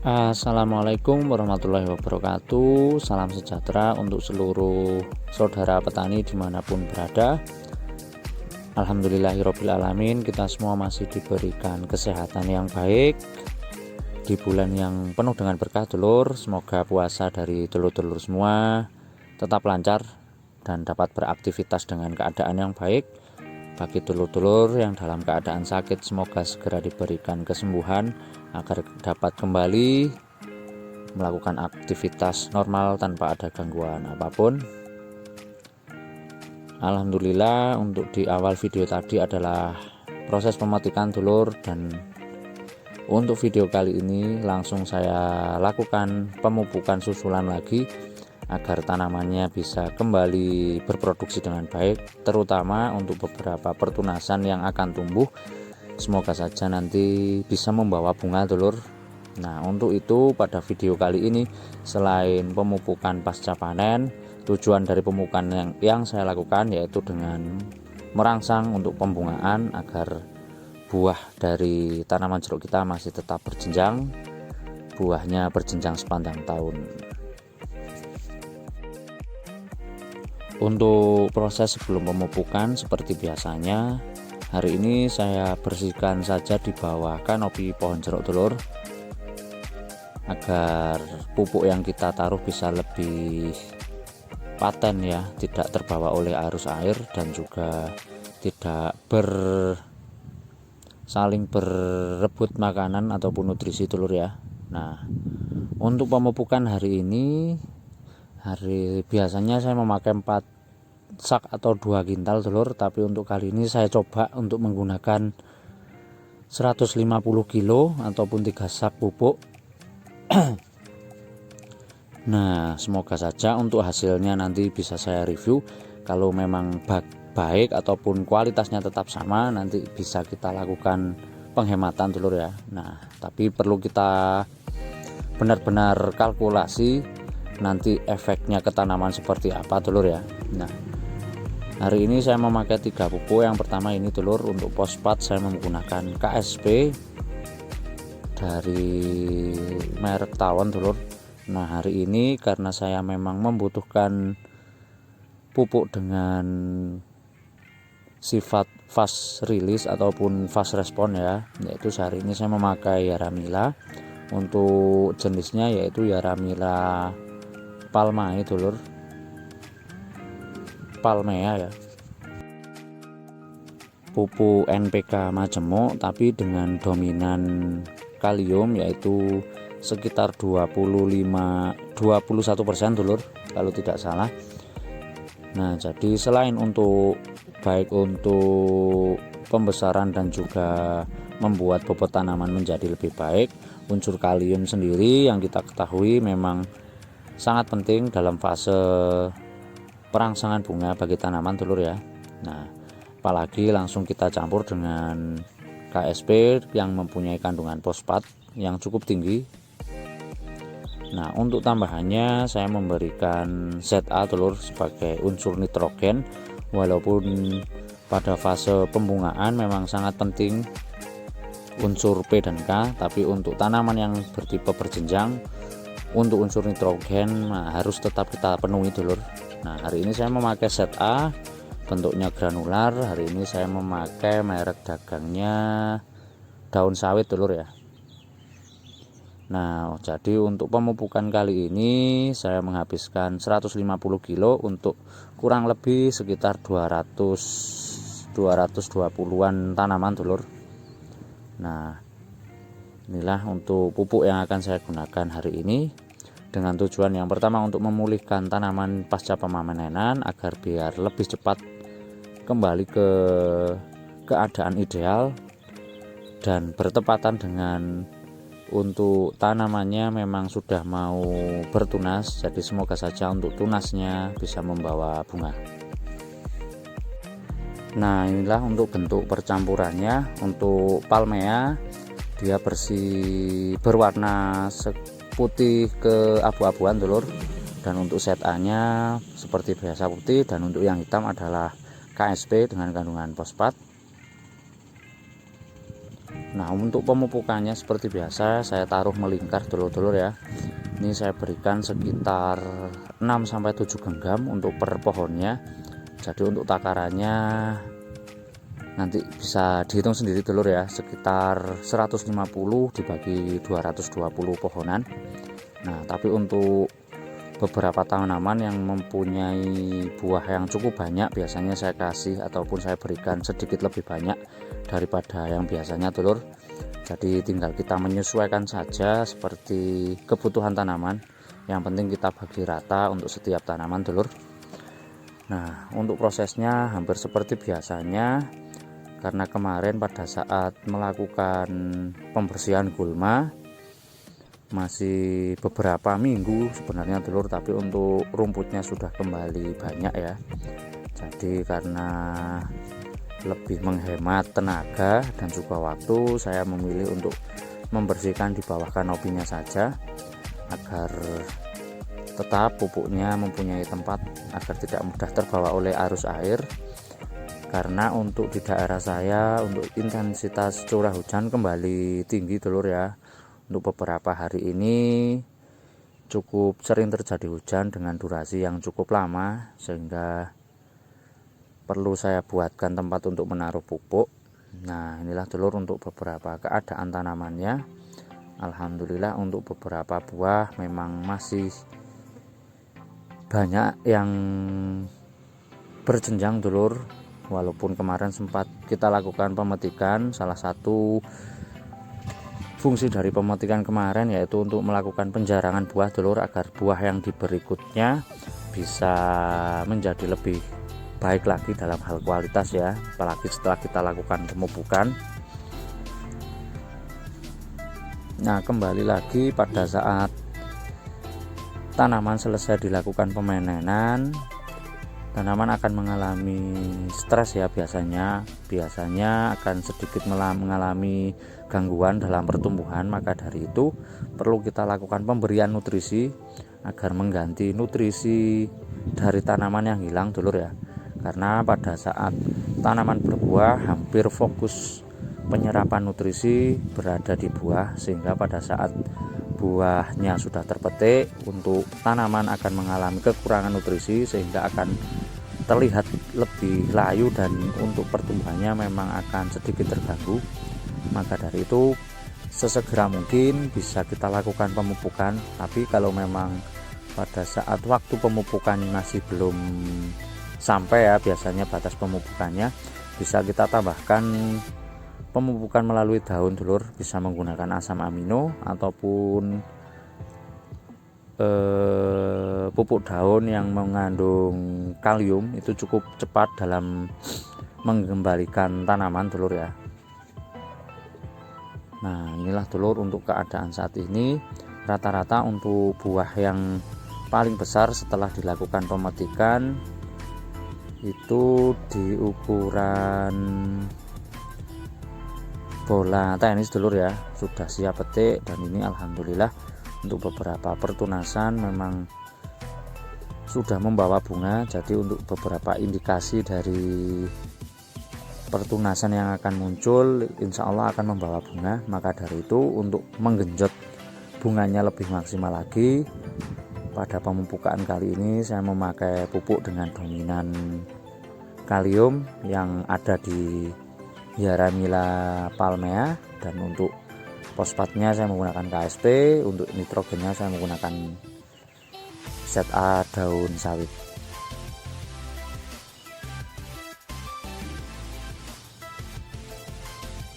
Assalamualaikum warahmatullahi wabarakatuh. Salam sejahtera untuk seluruh saudara petani dimanapun berada. Alhamdulillahirrabbilalamin, kita semua masih diberikan kesehatan yang baik di bulan yang penuh dengan berkah dulur. Semoga puasa dari dulur-dulur semua tetap lancar dan dapat beraktivitas dengan keadaan yang baik. Bagi dulur-dulur yang dalam keadaan sakit, semoga segera diberikan kesembuhan agar dapat kembali melakukan aktivitas normal tanpa ada gangguan apapun. Alhamdulillah, untuk di awal video tadi adalah proses pemetikan dulur, dan untuk video kali ini langsung saya lakukan pemupukan susulan lagi agar tanamannya bisa kembali berproduksi dengan baik, terutama untuk beberapa pertunasan yang akan tumbuh. Semoga saja nanti bisa membawa bunga dulur. Nah, untuk itu pada video kali ini, selain pemupukan pasca panen, tujuan dari pemupukan yang saya lakukan yaitu dengan merangsang untuk pembungaan agar buah dari tanaman jeruk kita masih tetap berjenjang, buahnya berjenjang sepanjang tahun. Untuk proses sebelum pemupukan seperti biasanya, hari ini saya bersihkan saja di bawah kanopi pohon jeruk dulur agar pupuk yang kita taruh bisa lebih paten ya, tidak terbawa oleh arus air dan juga tidak saling berebut makanan ataupun nutrisi dulur ya. Nah, untuk pemupukan hari ini, biasanya saya memakai 4 sak atau 2 kintal dulur, tapi untuk kali ini saya coba untuk menggunakan 150 kilo ataupun 3 sak pupuk. Nah, semoga saja untuk hasilnya nanti bisa saya review. Kalau memang baik ataupun kualitasnya tetap sama, nanti bisa kita lakukan penghematan dulur ya. Nah, tapi perlu kita benar-benar kalkulasi nanti efeknya ke tanaman seperti apa dulur ya. Nah, hari ini saya memakai 3 pupuk. Yang pertama ini dulur, untuk fosfat saya menggunakan KSP dari merek Tawon dulur. Nah, hari ini karena saya memang membutuhkan pupuk dengan sifat fast release ataupun fast respon ya, yaitu hari ini saya memakai Yaramila. Untuk jenisnya yaitu Yaramila Palmae dulur, Palmea ya, pupuk NPK majemuk tapi dengan dominan kalium yaitu sekitar 21% dulur kalau tidak salah. Nah, jadi selain baik untuk pembesaran dan juga membuat bobot tanaman menjadi lebih baik, unsur kalium sendiri yang kita ketahui memang sangat penting dalam fase perangsangan bunga bagi tanaman dulur ya. Nah, apalagi langsung kita campur dengan KSP yang mempunyai kandungan fosfat yang cukup tinggi. Nah, untuk tambahannya saya memberikan ZA dulur sebagai unsur nitrogen, walaupun pada fase pembungaan memang sangat penting unsur P dan K, tapi untuk tanaman yang bertipe berjenjang untuk unsur nitrogen harus tetap kita penuhi dulur. Nah, hari ini saya memakai ZA bentuknya granular. Hari ini saya memakai merek dagangnya Daun Sawit dulur ya. Nah, jadi untuk pemupukan kali ini saya menghabiskan 150 kilo untuk kurang lebih sekitar 220-an tanaman dulur. Nah, inilah untuk pupuk yang akan saya gunakan hari ini, dengan tujuan yang pertama untuk memulihkan tanaman pasca pemanenan agar biar lebih cepat kembali ke keadaan ideal dan bertepatan dengan untuk tanamannya memang sudah mau bertunas. Jadi semoga saja untuk tunasnya bisa membawa bunga. Nah, inilah untuk bentuk percampurannya. Untuk Palmea dia berwarna putih ke abu-abuan dulur, dan untuk ZA nya seperti biasa putih, dan untuk yang hitam adalah KSP dengan kandungan fosfat. Nah, untuk pemupukannya seperti biasa saya taruh melingkar dulur-dulur ya. Ini saya berikan sekitar 6-7 genggam untuk per pohonnya. Jadi untuk takarannya nanti bisa dihitung sendiri dulur ya, sekitar 150 dibagi 220 pohonan. Nah, tapi untuk beberapa tanaman yang mempunyai buah yang cukup banyak, biasanya saya kasih ataupun saya berikan sedikit lebih banyak daripada yang biasanya dulur. Jadi tinggal kita menyesuaikan saja seperti kebutuhan tanaman. Yang penting kita bagi rata untuk setiap tanaman dulur. Nah, untuk prosesnya hampir seperti biasanya, karena kemarin pada saat melakukan pembersihan gulma masih beberapa minggu sebenarnya dulur, tapi untuk rumputnya sudah kembali banyak ya. Jadi karena lebih menghemat tenaga dan juga waktu, saya memilih untuk membersihkan di bawah kanopinya saja agar tetap pupuknya mempunyai tempat agar tidak mudah terbawa oleh arus air. Karena untuk di daerah saya untuk intensitas curah hujan kembali tinggi dulur ya. Untuk beberapa hari ini cukup sering terjadi hujan dengan durasi yang cukup lama, sehingga perlu saya buatkan tempat untuk menaruh pupuk. Nah, inilah dulur untuk beberapa keadaan tanamannya. Alhamdulillah untuk beberapa buah memang masih banyak yang berjenjang dulur. Walaupun kemarin sempat kita lakukan pemetikan, salah satu fungsi dari pemetikan kemarin yaitu untuk melakukan penjarangan buah dulur, agar buah yang di berikutnya bisa menjadi lebih baik lagi dalam hal kualitas ya, apalagi setelah kita lakukan pemupukan. Nah, kembali lagi pada saat tanaman selesai dilakukan pemanenan, tanaman akan mengalami stres ya, biasanya akan sedikit mengalami gangguan dalam pertumbuhan. Maka dari itu perlu kita lakukan pemberian nutrisi agar mengganti nutrisi dari tanaman yang hilang dulur ya. Karena pada saat tanaman berbuah hampir fokus penyerapan nutrisi berada di buah, sehingga pada saat buahnya sudah terpetik, untuk tanaman akan mengalami kekurangan nutrisi sehingga akan terlihat lebih layu dan untuk pertumbuhannya memang akan sedikit terganggu. Maka dari itu sesegera mungkin bisa kita lakukan pemupukan. Tapi kalau memang pada saat waktu pemupukan masih belum sampai ya, biasanya batas pemupukannya, bisa kita tambahkan pemupukan melalui daun dulur, bisa menggunakan asam amino ataupun pupuk daun yang mengandung kalium. Itu cukup cepat dalam mengembalikan tanaman dulur ya. Nah, inilah dulur untuk keadaan saat ini. Rata-rata untuk buah yang paling besar setelah dilakukan pemetikan itu di ukuran bola tenis dulur ya, sudah siap petik. Dan ini alhamdulillah untuk beberapa pertunasan memang sudah membawa bunga. Jadi untuk beberapa indikasi dari pertunasan yang akan muncul, insya Allah akan membawa bunga. Maka dari itu untuk menggenjot bunganya lebih maksimal lagi, pada pemupukan kali ini saya memakai pupuk dengan dominan kalium yang ada di Hyaramila palmea, dan untuk fosfatnya saya menggunakan KSP, untuk nitrogennya saya menggunakan ZA daun sawit.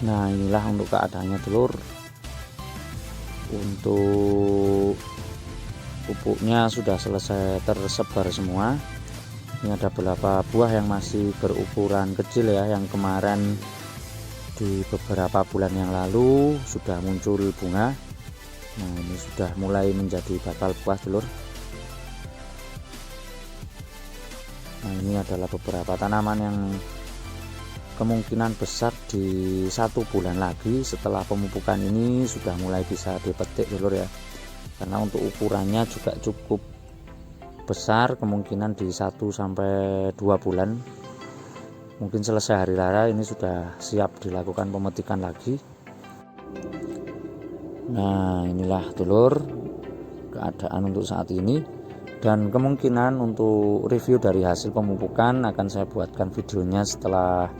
Nah, inilah untuk keadaannya dulur. Untuk pupuknya sudah selesai tersebar semua. Ini ada beberapa buah yang masih berukuran kecil ya, yang kemarin di beberapa bulan yang lalu sudah muncul bunga. Nah, ini sudah mulai menjadi bakal buah dulur. Nah, ini adalah beberapa tanaman yang kemungkinan besar di 1 bulan lagi setelah pemupukan ini sudah mulai bisa dipetik dulur ya. Karena untuk ukurannya juga cukup besar, kemungkinan di 1-2 bulan mungkin selesai hari raya ini sudah siap dilakukan pemetikan lagi. Nah, inilah dulur keadaan untuk saat ini, dan kemungkinan untuk review dari hasil pemupukan akan saya buatkan videonya setelah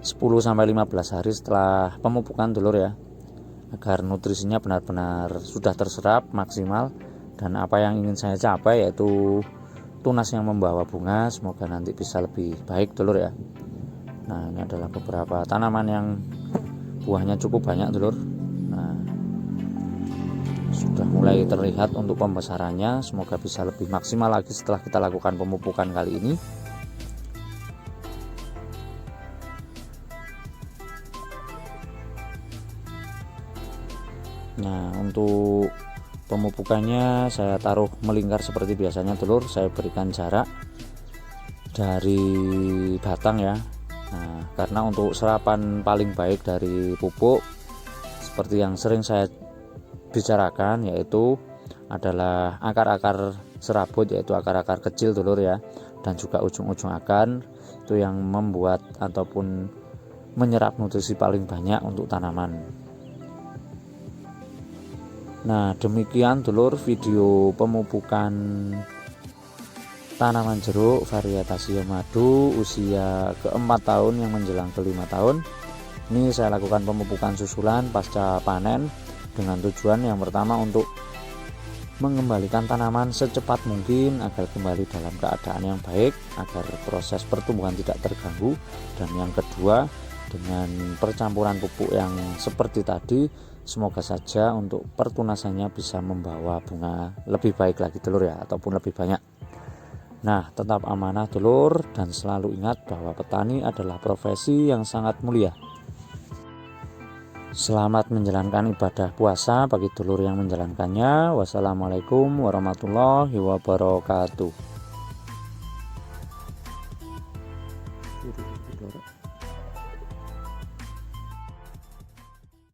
10-15 hari setelah pemupukan dulur ya, agar nutrisinya benar-benar sudah terserap maksimal, dan apa yang ingin saya capai yaitu tunas yang membawa bunga semoga nanti bisa lebih baik dulur ya. Nah, ini adalah beberapa tanaman yang buahnya cukup banyak dulur. Nah, sudah mulai terlihat untuk pembesarannya, semoga bisa lebih maksimal lagi setelah kita lakukan pemupukan kali ini. Nah, untuk pemupukannya saya taruh melingkar seperti biasanya dulur, saya berikan jarak dari batang ya. Nah, karena untuk serapan paling baik dari pupuk seperti yang sering saya bicarakan yaitu adalah akar-akar serabut, yaitu akar-akar kecil dulur ya, dan juga ujung-ujung akar, itu yang membuat ataupun menyerap nutrisi paling banyak untuk tanaman. Nah, demikian dulur video pemupukan tanaman jeruk varietas madu usia ke-4 tahun yang menjelang ke-5 tahun. Ini saya lakukan pemupukan susulan pasca panen dengan tujuan yang pertama untuk mengembalikan tanaman secepat mungkin agar kembali dalam keadaan yang baik, agar proses pertumbuhan tidak terganggu, dan yang kedua dengan percampuran pupuk yang seperti tadi, semoga saja untuk pertunasannya bisa membawa bunga lebih baik lagi dulur ya, ataupun lebih banyak. Nah, tetap amanah dulur, dan selalu ingat bahwa petani adalah profesi yang sangat mulia. Selamat menjalankan ibadah puasa bagi dulur yang menjalankannya. Wassalamualaikum warahmatullahi wabarakatuh.